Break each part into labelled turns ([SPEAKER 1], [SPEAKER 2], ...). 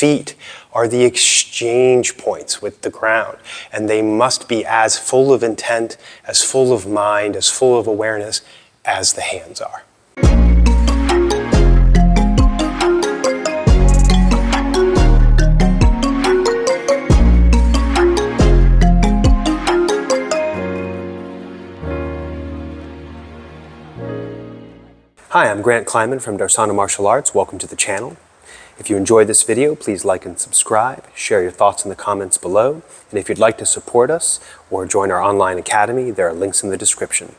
[SPEAKER 1] feet are the exchange points with the ground, and they must be as full of intent, as full of mind, as full of awareness as the hands are. Hi, I'm Grant Kleiman from Darsana Martial Arts. Welcome to the channel. If you enjoyed this video, please like and subscribe. Share your thoughts in the comments below. And if you'd like to support us or join our online academy, there are links in the description.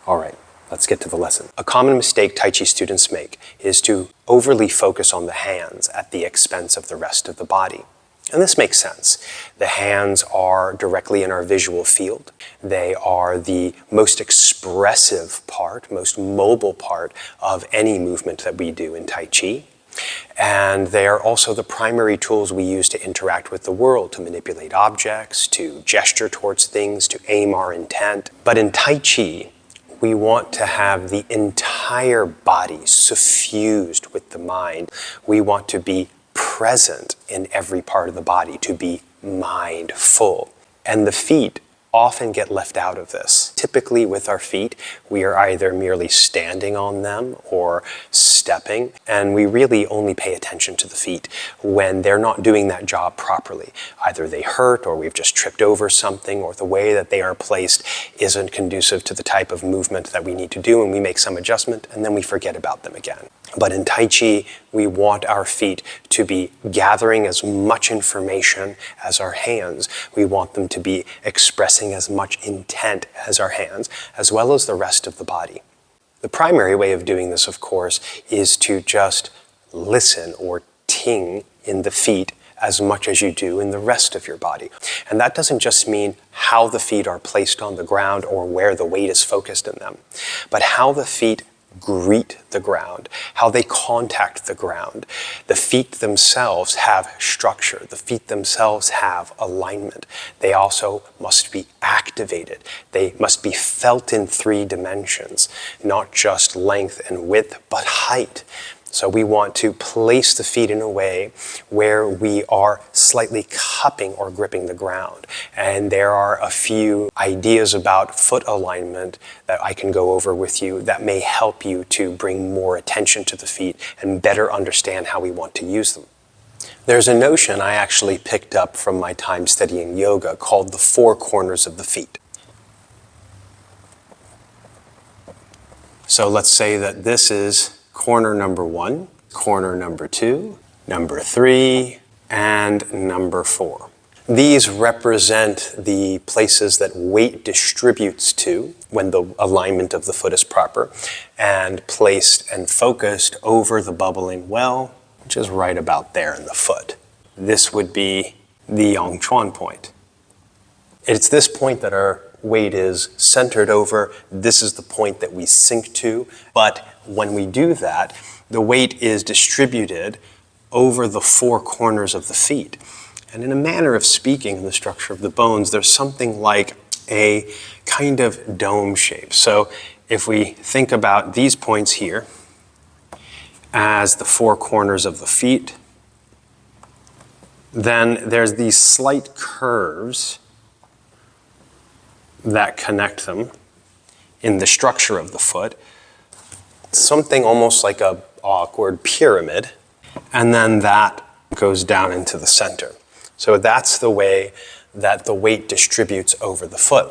[SPEAKER 1] All right, let's get to the lesson. A common mistake Tai Chi students make is to overly focus on the hands at the expense of the rest of the body. And this makes sense. The hands are directly in our visual field. They are the most expressive part, most mobile part of any movement that we do in Tai Chi. And they are also the primary tools we use to interact with the world, to manipulate objects, to gesture towards things, to aim our intent. But in Tai Chi, we want to have the entire body suffused with the mind. We want to be present in every part of the body, to be mindful. And the feet often get left out of this. Typically with our feet, we are either merely standing on them or stepping, and we really only pay attention to the feet when they're not doing that job properly. Either they hurt, or we've just tripped over something, or the way that they are placed isn't conducive to the type of movement that we need to do, and we make some adjustment, and then we forget about them again. But in Tai Chi, we want our feet to be gathering as much information as our hands. We want them to be expressing as much intent as our hands, as well as the rest of the body. The primary way of doing this, of course, is to just listen or ting in the feet as much as you do in the rest of your body. And that doesn't just mean how the feet are placed on the ground or where the weight is focused in them, but how the feet greet the ground, how they contact the ground. The feet themselves have structure. The feet themselves have alignment. They also must be activated. They must be felt in 3 dimensions, not just length and width, but height. So we want to place the feet in a way where we are slightly cupping or gripping the ground. And there are a few ideas about foot alignment that I can go over with you that may help you to bring more attention to the feet and better understand how we want to use them. There's a notion I actually picked up from my time studying yoga called the 4 corners of the feet. So let's say that this is corner number 1, corner number 2, number 3, and number 4. These represent the places that weight distributes to when the alignment of the foot is proper, and placed and focused over the bubbling well, which is right about there in the foot. This would be the Yang Chuan point. It's this point that our weight is centered over. This is the point that we sink to, but when we do that, the weight is distributed over the 4 corners of the feet. And in a manner of speaking, in the structure of the bones, there's something like a kind of dome shape. So if we think about these points here as the 4 corners of the feet, then there's these slight curves that connect them in the structure of the foot. Something almost like a awkward pyramid, and then that goes down into the center. So that's the way that the weight distributes over the foot.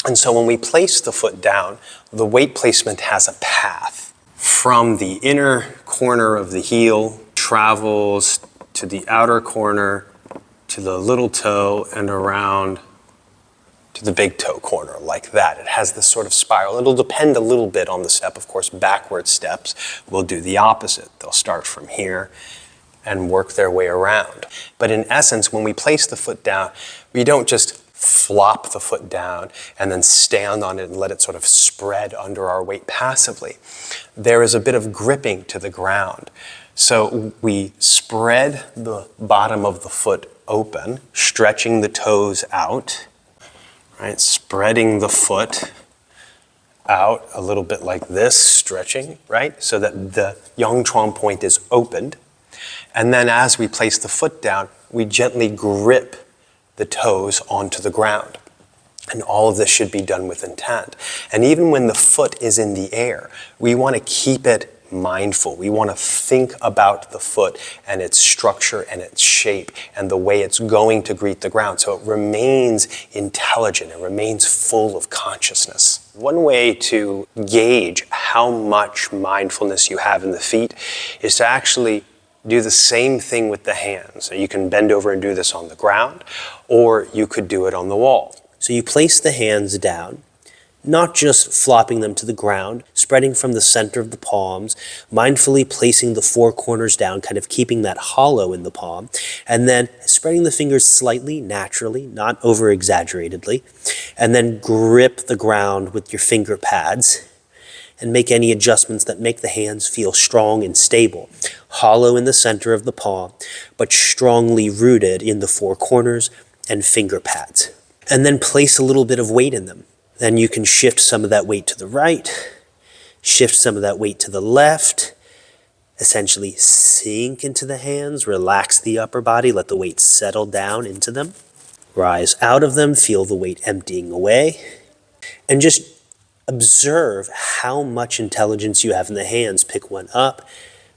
[SPEAKER 1] And so when we place the foot down, the weight placement has a path from the inner corner of the heel, travels to the outer corner, to the little toe, and around to the big toe corner, like that. It has this sort of spiral. It'll depend a little bit on the step. Of course, backward steps will do the opposite. They'll start from here and work their way around. But in essence, when we place the foot down, we don't just flop the foot down and then stand on it and let it sort of spread under our weight passively. There is a bit of gripping to the ground. So we spread the bottom of the foot open, stretching the toes out, right? Spreading the foot out a little bit like this, stretching, right? So that the Yang Chuan point is opened. And then as we place the foot down, we gently grip the toes onto the ground. And all of this should be done with intent. And even when the foot is in the air, we want to keep it mindful. We want to think about the foot and its structure and its shape and the way it's going to greet the ground. So it remains intelligent, it remains full of consciousness. One way to gauge how much mindfulness you have in the feet is to actually do the same thing with the hands. So you can bend over and do this on the ground, or you could do it on the wall. So you place the hands down, not just flopping them to the ground, spreading from the center of the palms, mindfully placing the four corners down, kind of keeping that hollow in the palm, and then spreading the fingers slightly, naturally, not over-exaggeratedly, and then grip the ground with your finger pads and make any adjustments that make the hands feel strong and stable. Hollow in the center of the palm, but strongly rooted in the four corners and finger pads. And then place a little bit of weight in them. Then you can shift some of that weight to the right, shift some of that weight to the left, essentially sink into the hands, relax the upper body, let the weight settle down into them. Rise out of them, feel the weight emptying away, and just observe how much intelligence you have in the hands. Pick one up,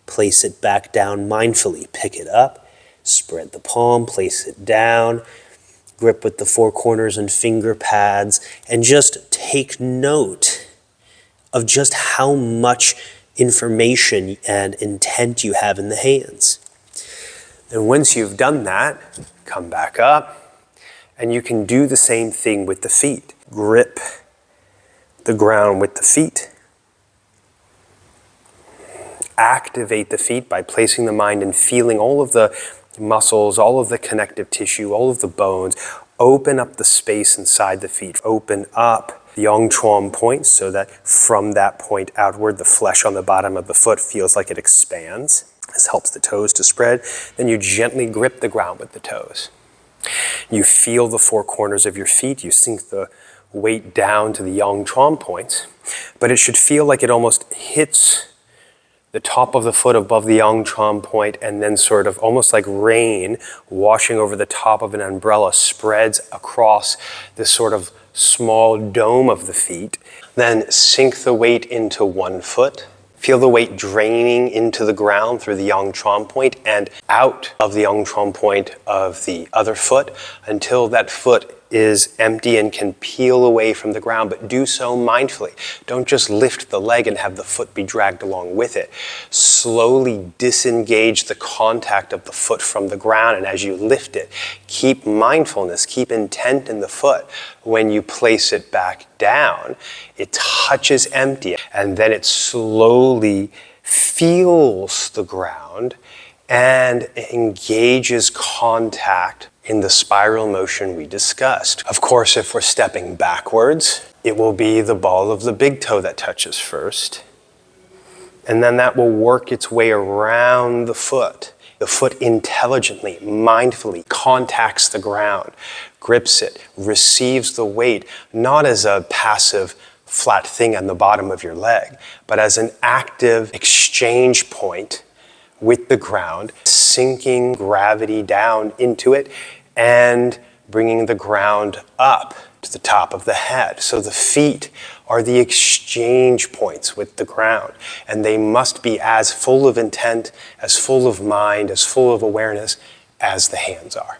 [SPEAKER 1] place it back down mindfully. Pick it up, spread the palm, place it down, grip with the four corners and finger pads, and just take note of just how much information and intent you have in the hands. And once you've done that, come back up, and you can do the same thing with the feet. Grip the ground with the feet. Activate the feet by placing the mind and feeling all of the muscles, all of the connective tissue, all of the bones. Open up the space inside the feet. Open up the yang chuan point so that from that point outward, the flesh on the bottom of the foot feels like it expands. This helps the toes to spread. Then you gently grip the ground with the toes. You feel the four corners of your feet. You sink the weight down to the yang chuan points, but it should feel like it almost hits the top of the foot above the yang chuan point, and then sort of almost like rain washing over the top of an umbrella spreads across this sort of small dome of the feet. Then sink the weight into one foot. Feel the weight draining into the ground through the yang chuan point and out of the yang chuan point of the other foot until that foot is empty and can peel away from the ground, but do so mindfully. Don't just lift the leg and have the foot be dragged along with it. Slowly disengage the contact of the foot from the ground, and as you lift it, keep mindfulness, keep intent in the foot. When you place it back down, it touches empty, and then it slowly feels the ground and engages contact in the spiral motion we discussed. Of course, if we're stepping backwards, it will be the ball of the big toe that touches first. And then that will work its way around the foot. The foot intelligently, mindfully contacts the ground, grips it, receives the weight, not as a passive flat thing on the bottom of your leg, but as an active exchange point with the ground, sinking gravity down into it and bringing the ground up to the top of the head. So the feet are the exchange points with the ground, and they must be as full of intent, as full of mind, as full of awareness as the hands are.